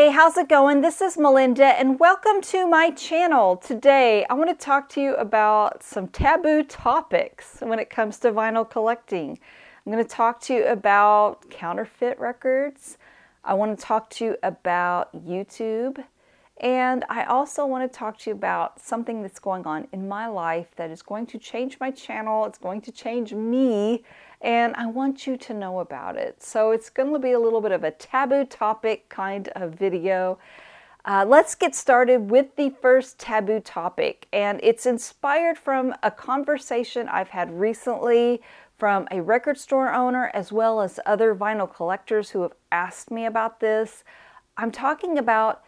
Hey, how's it going? This is Melinda and welcome to my channel. Today I want to talk to you about some taboo topics when it comes to vinyl collecting. I'm going to talk to you about counterfeit records. I want to talk to you about YouTube. And I also want to talk to you about something that's going on in my life that is going to change my channel. It's going to change me, and I want you to know about it. So it's going to be a little bit of a taboo topic kind of video. Let's get started with the first taboo topic, and it's inspired from a conversation I've had recently from a record store owner as well as other vinyl collectors who have asked me about this. I'm talking about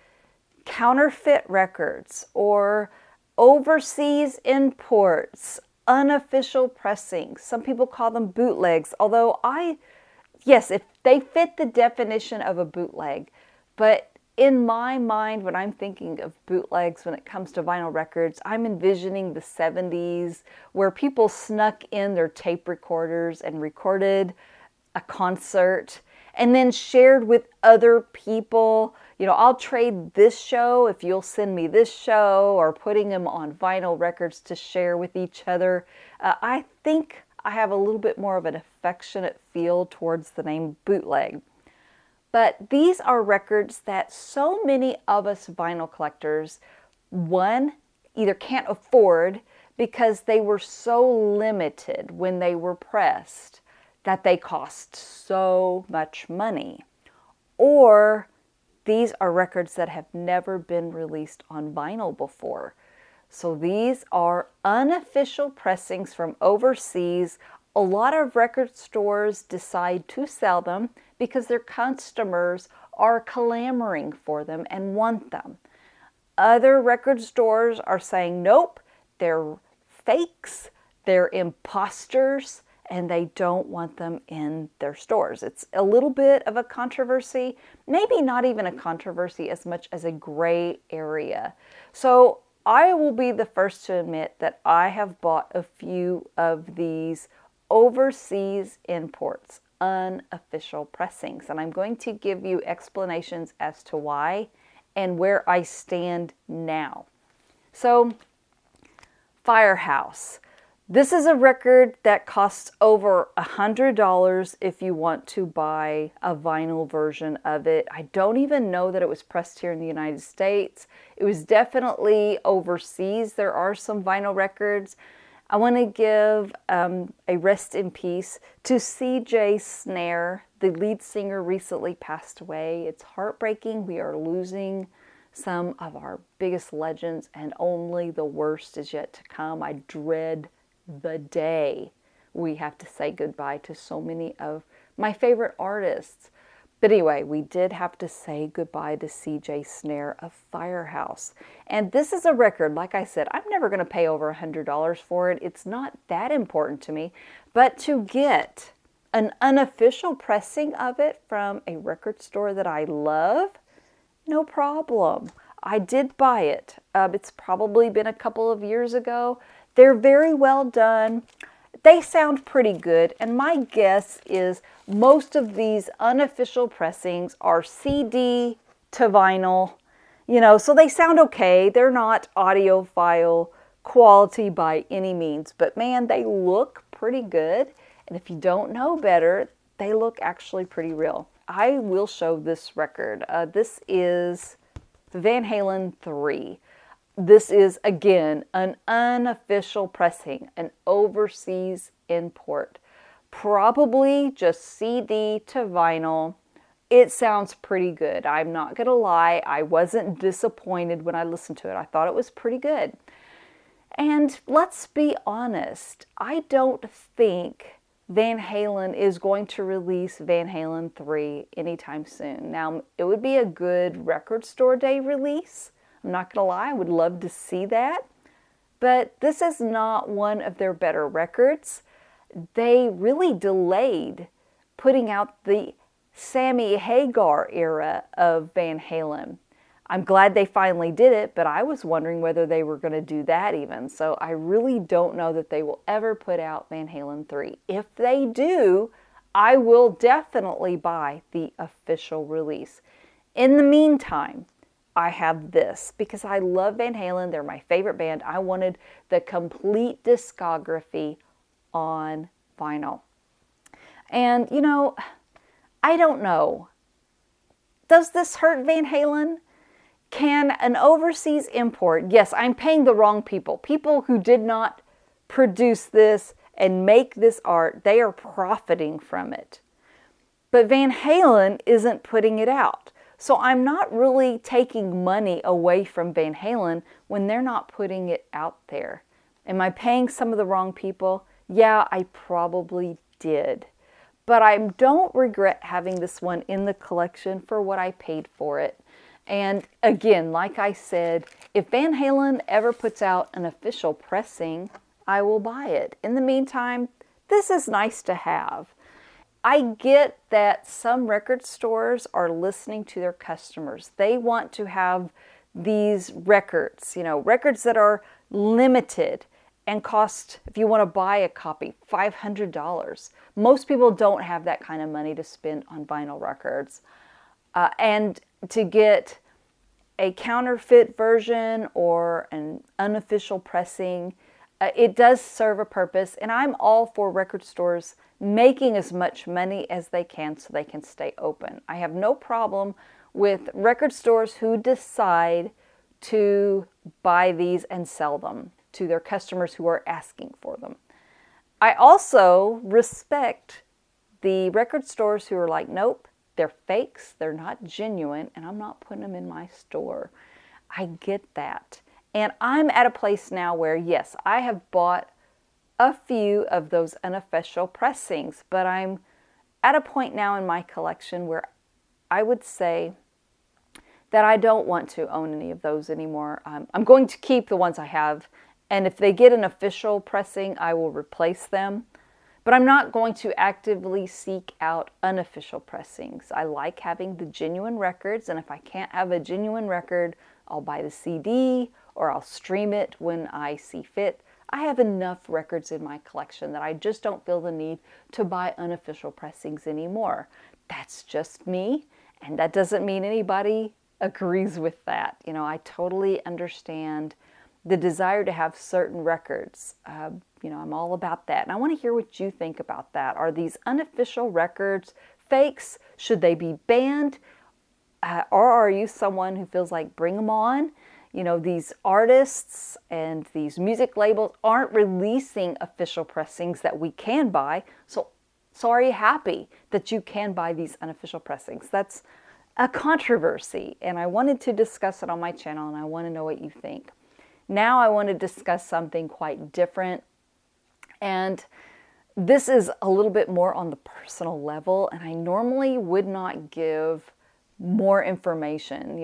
counterfeit records or overseas imports, unofficial pressings. Some people call them bootlegs, although yes, if they fit the definition of a bootleg. But in my mind, when I'm thinking of bootlegs when it comes to vinyl records, I'm envisioning the 70s where people snuck in their tape recorders and recorded a concert and then shared with other people. You know, I'll trade this show if you'll send me this show, or putting them on vinyl records to share with each other. I think I have a little bit more of an affectionate feel towards the name bootleg. But these are records that so many of us vinyl collectors, one, either can't afford because they were so limited when they were pressed that they cost so much money, or these are records that have never been released on vinyl before. So these are unofficial pressings from overseas. A lot of record stores decide to sell them because their customers are clamoring for them and want them. Other record stores are saying, nope, they're fakes, they're imposters, and they don't want them in their stores. It's a little bit of a controversy, maybe not even a controversy as much as a gray area. So I will be the first to admit that I have bought a few of these overseas imports, unofficial pressings, and I'm going to give you explanations as to why and where I stand now. So, Firehouse. This is a record that costs over $100 if you want to buy a vinyl version of it. I don't even know that it was pressed here in the United States. It was definitely overseas. There are some vinyl records. I want to give a rest in peace to CJ Snare. The lead singer recently passed away. It's heartbreaking. We are losing some of our biggest legends, and only the worst is yet to come. I dread the day we have to say goodbye to so many of my favorite artists. But anyway, we did have to say goodbye to CJ Snare of Firehouse. And this is a record, like I said, I'm never going to pay over $100 for it. It's not that important to me. But to get an unofficial pressing of it from a record store that I love, no problem. I did buy it. It's probably been a couple of years ago. They're very well done. They sound pretty good, and my guess is most of these unofficial pressings are CD to vinyl, you know, so they sound okay. They're not audiophile quality by any means, but man, they look pretty good, and if you don't know better, they look actually pretty real. I will show this record. This is Van Halen 3. This is, again, an unofficial pressing, an overseas import. Probably just CD to vinyl. It sounds pretty good. I'm not going to lie. I wasn't disappointed when I listened to it. I thought it was pretty good. And let's be honest, I don't think Van Halen is going to release Van Halen 3 anytime soon. Now, it would be a good record store day release. I'm not going to lie, I would love to see that. But this is not one of their better records. They really delayed putting out the Sammy Hagar era of Van Halen. I'm glad they finally did it, but I was wondering whether they were going to do that even. So I really don't know that they will ever put out Van Halen 3. If they do, I will definitely buy the official release. In the meantime, I have this because I love Van Halen. They're my favorite band. I wanted the complete discography on vinyl. And, you know, I don't know. Does this hurt Van Halen? Can an overseas import, yes, I'm paying the wrong people. People who did not produce this and make this art, they are profiting from it. But Van Halen isn't putting it out. So I'm not really taking money away from Van Halen when they're not putting it out there. Am I paying some of the wrong people? Yeah, I probably did. But I don't regret having this one in the collection for what I paid for it. And again, like I said, if Van Halen ever puts out an official pressing, I will buy it. In the meantime, this is nice to have. I get that some record stores are listening to their customers. They want to have these records, records that are limited and cost, if you want to buy a copy, $500. Most people don't have that kind of money to spend on vinyl records. And to get a counterfeit version or an unofficial pressing, it does serve a purpose. And I'm all for record stores making as much money as they can so they can stay open. I have no problem with record stores who decide to buy these and sell them to their customers who are asking for them. I also respect the record stores who are like, nope, they're fakes, they're not genuine, and I'm not putting them in my store. I get that. And I'm at a place now where, yes, I have bought a few of those unofficial pressings, but I'm at a point now in my collection where I would say that I don't want to own any of those anymore. I'm going to keep the ones I have, and if they get an official pressing, I will replace them. But I'm not going to actively seek out unofficial pressings. I like having the genuine records, and if I can't have a genuine record, I'll buy the CD or I'll stream it when I see fit. I have enough records in my collection that I just don't feel the need to buy unofficial pressings anymore. That's just me, and that doesn't mean anybody agrees with that. I totally understand the desire to have certain records. I'm all about that. And I want to hear what you think about that. Are these unofficial records fakes? Should they be banned? Or are you someone who feels like bring them on? These artists and these music labels aren't releasing official pressings that we can buy. So are you happy that you can buy these unofficial pressings? That's a controversy. And I wanted to discuss it on my channel, and I want to know what you think. Now I want to discuss something quite different. And this is a little bit more on the personal level, and I normally would not give more information.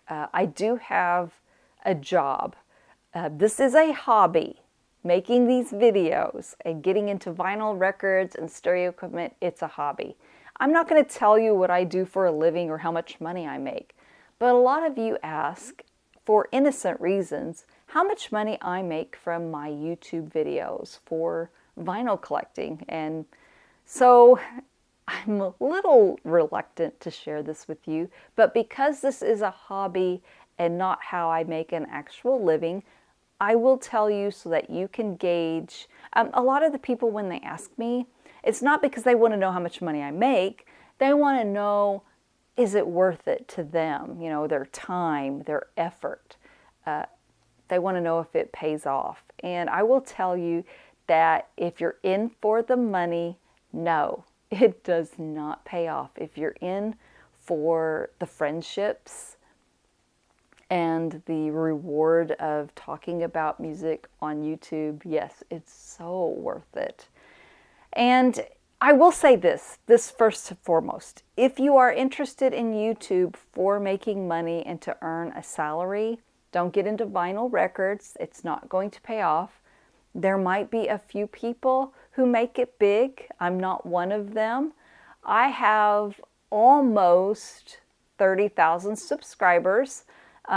I do have a job. This is a hobby. Making these videos and getting into vinyl records and stereo equipment, it's a hobby. I'm not going to tell you what I do for a living or how much money I make, but a lot of you ask, for innocent reasons, how much money I make from my YouTube videos for vinyl collecting. And so I'm a little reluctant to share this with you, but because this is a hobby and not how I make an actual living, I will tell you so that you can gauge. A lot of the people, when they ask me, it's not because they want to know how much money I make. They want to know, is it worth it to them? Their time, their effort. They want to know if it pays off. And I will tell you that if you're in for the money, no, it does not pay off. If you're in for the friendships and the reward of talking about music on YouTube, yes, it's so worth it. And I will say this first and foremost. If you are interested in YouTube for making money and to earn a salary, don't get into vinyl records. It's not going to pay off. There might be a few people who make it big. I'm not one of them. I have almost 30,000 subscribers,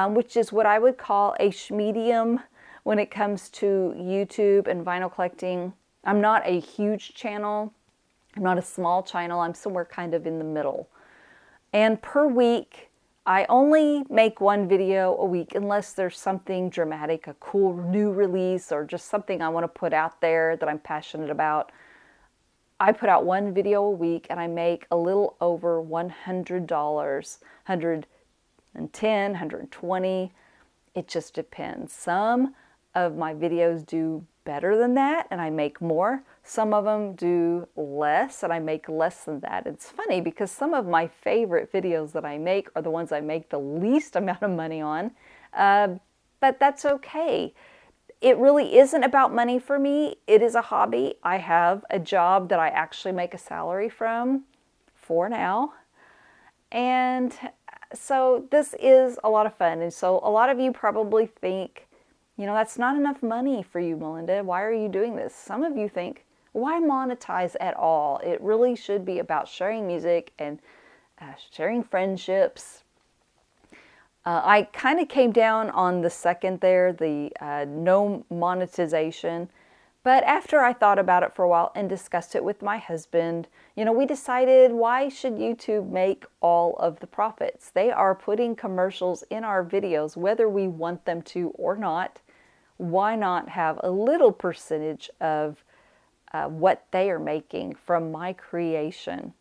which is what I would call a medium when it comes to YouTube and vinyl collecting. I'm not a huge channel. I'm not a small channel. I'm somewhere kind of in the middle. And per week, I only make one video a week unless there's something dramatic, a cool new release, or just something I want to put out there that I'm passionate about. I put out one video a week and I make a little over $100, $110, $120. It just depends. Some of my videos do better than that and I make more. Some of them do less and I make less than that. It's funny because some of my favorite videos that I make are the ones I make the least amount of money on, but that's okay. It really isn't about money for me. It is a hobby. I have a job that I actually make a salary from for now. And so this is a lot of fun. And so a lot of you probably think, that's not enough money for you, Melinda. Why are you doing this? Some of you think, why monetize at all? It really should be about sharing music and sharing friendships. I kind of came down on the second there, the no monetization. But after I thought about it for a while and discussed it with my husband, we decided, why should YouTube make all of the profits? They are putting commercials in our videos, whether we want them to or not. Why not have a little percentage of what they are making from my creation?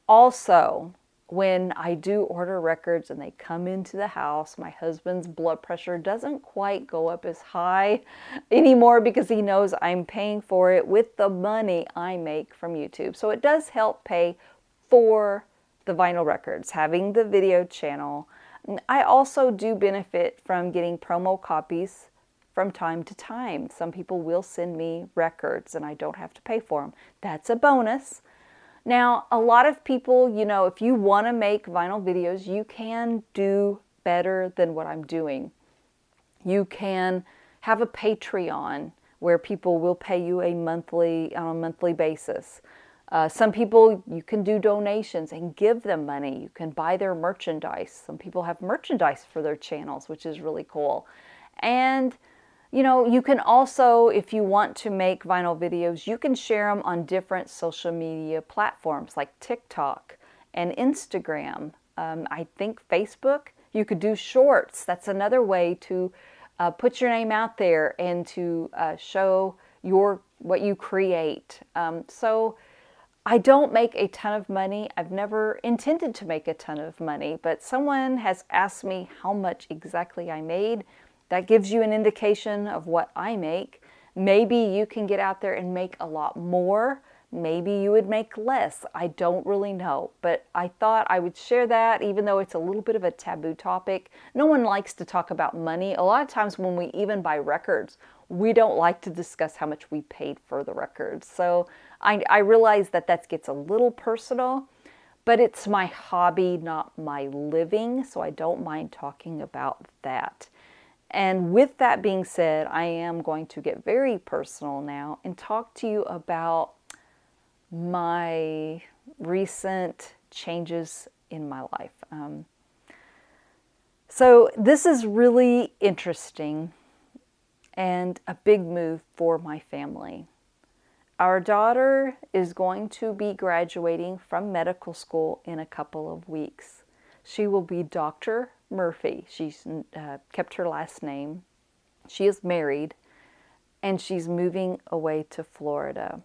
Also, when I do order records and they come into the house, my husband's blood pressure doesn't quite go up as high anymore because he knows I'm paying for it with the money I make from YouTube. So it does help pay for the vinyl records, having the video channel. I also do benefit from getting promo copies from time to time. Some people will send me records and I don't have to pay for them. That's a bonus. Now, a lot of people, if you want to make vinyl videos, you can do better than what I'm doing. You can have a Patreon where people will pay you on a monthly basis. Some people, you can do donations and give them money. You can buy their merchandise. Some people have merchandise for their channels, which is really cool. And you can also, if you want to make vinyl videos, you can share them on different social media platforms like TikTok and Instagram. I think Facebook, you could do shorts. That's another way to put your name out there and to show what you create. So I don't make a ton of money. I've never intended to make a ton of money, but someone has asked me how much exactly I made. That gives you an indication of what I make. Maybe you can get out there and make a lot more. Maybe you would make less. I don't really know. But I thought I would share that, even though it's a little bit of a taboo topic. No one likes to talk about money. A lot of times when we even buy records, we don't like to discuss how much we paid for the records. So I realize that gets a little personal, but it's my hobby, not my living. So I don't mind talking about that. And with that being said, I am going to get very personal now and talk to you about my recent changes in my life. So this is really interesting and a big move for my family. Our daughter is going to be graduating from medical school in a couple of weeks. She will be Dr. Murphy. She's kept her last name. She is married and she's moving away to Florida.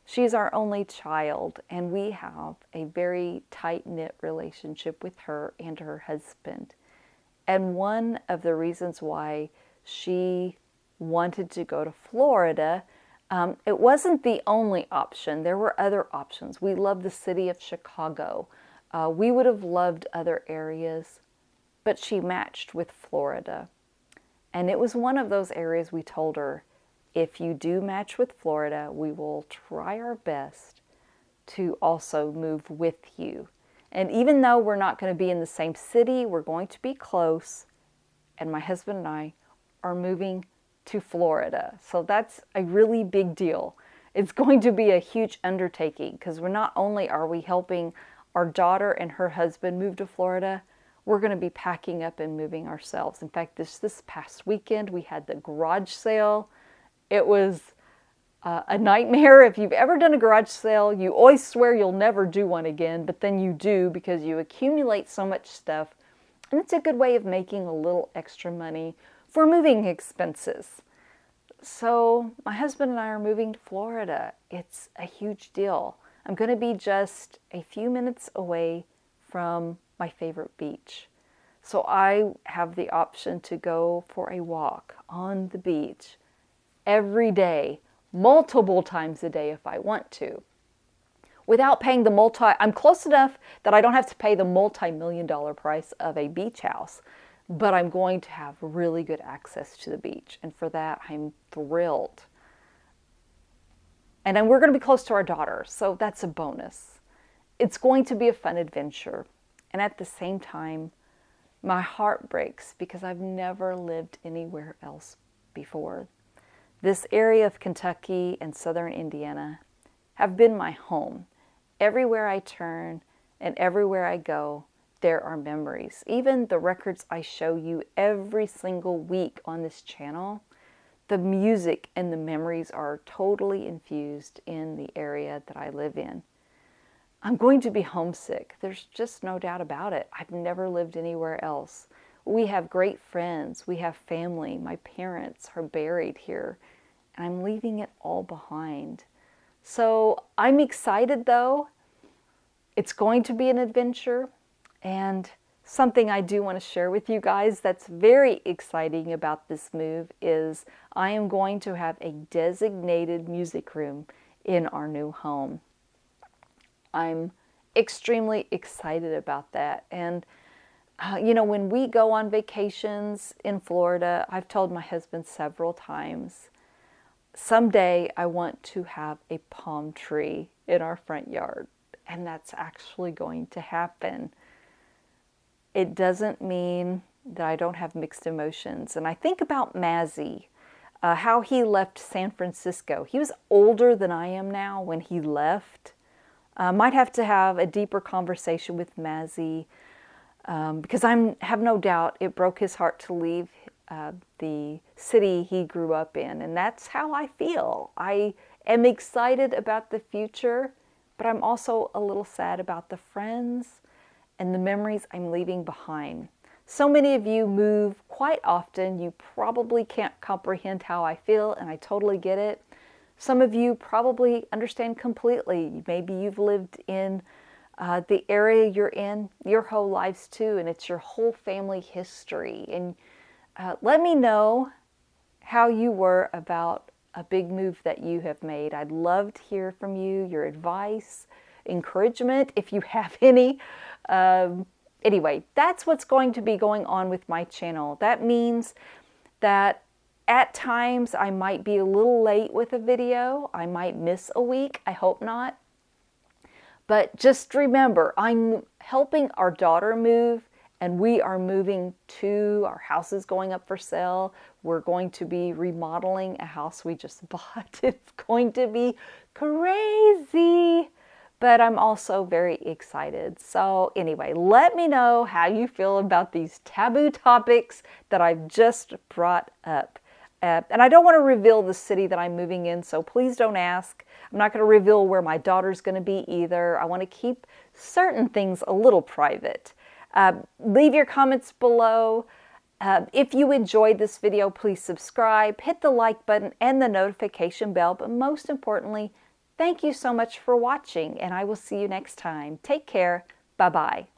She's our only child and we have a very tight-knit relationship with her and her husband. And one of the reasons why she wanted to go to Florida, it wasn't the only option. There were other options. We love the city of Chicago. We would have loved other areas, but she matched with Florida. And it was one of those areas we told her, if you do match with Florida, we will try our best to also move with you. And even though we're not going to be in the same city, we're going to be close. And my husband and I are moving to Florida. So that's a really big deal. It's going to be a huge undertaking because we're not only are we helping our daughter and her husband move to Florida, we're going to be packing up and moving ourselves. In fact, this past weekend, we had the garage sale. It was a nightmare. If you've ever done a garage sale, you always swear you'll never do one again, but then you do because you accumulate so much stuff And it's a good way of making a little extra money for moving expenses. So my husband and I are moving to Florida. It's a huge deal. I'm going to be just a few minutes away from my favorite beach. So I have the option to go for a walk on the beach every day, multiple times a day if I want to, without paying I'm close enough that I don't have to pay the multi-million-dollar price of a beach house, but I'm going to have really good access to the beach. And for that, I'm thrilled. And then we're going to be close to our daughter, so that's a bonus. It's going to be a fun adventure. And at the same time, my heart breaks because I've never lived anywhere else before. This area of Kentucky and southern Indiana have been my home. Everywhere I turn and everywhere I go, there are memories. Even the records I show you every single week on this channel, the music and the memories are totally infused in the area that I live in. I'm going to be homesick. There's just no doubt about it. I've never lived anywhere else. We have great friends. We have family. My parents are buried here, and I'm leaving it all behind. So I'm excited though. It's going to be an adventure, and something I do want to share with you guys that's very exciting about this move is I am going to have a designated music room in our new home. I'm extremely excited about that. And when we go on vacations in Florida, I've told my husband several times, someday I want to have a palm tree in our front yard. And that's actually going to happen. It doesn't mean that I don't have mixed emotions. And I think about Mazzy, how he left San Francisco. He was older than I am now when he left. Might have to have a deeper conversation with Mazzy because I have no doubt it broke his heart to leave the city he grew up in. And that's how I feel. I am excited about the future, but I'm also a little sad about the friends and the memories I'm leaving behind. So many of you move quite often. You probably can't comprehend how I feel, and I totally get it. Some of you probably understand completely. Maybe you've lived in the area you're in your whole lives too, and it's your whole family history. And let me know how you were about a big move that you have made. I'd love to hear from you, your advice, encouragement, if you have any. Anyway, that's what's going to be going on with my channel. That means that at times I might be a little late with a video. I might miss a week. I hope not. But just remember, I'm helping our daughter move, and we are moving too. Our house is going up for sale. We're going to be remodeling a house we just bought. It's going to be crazy, but I'm also very excited. So anyway, let me know how you feel about these taboo topics that I've just brought up. And I don't want to reveal the city that I'm moving in, so please don't ask. I'm not going to reveal where my daughter's going to be either. I want to keep certain things a little private. Leave your comments below. If you enjoyed this video, please subscribe, hit the like button and the notification bell. But most importantly, thank you so much for watching, and I will see you next time. Take care. Bye-bye.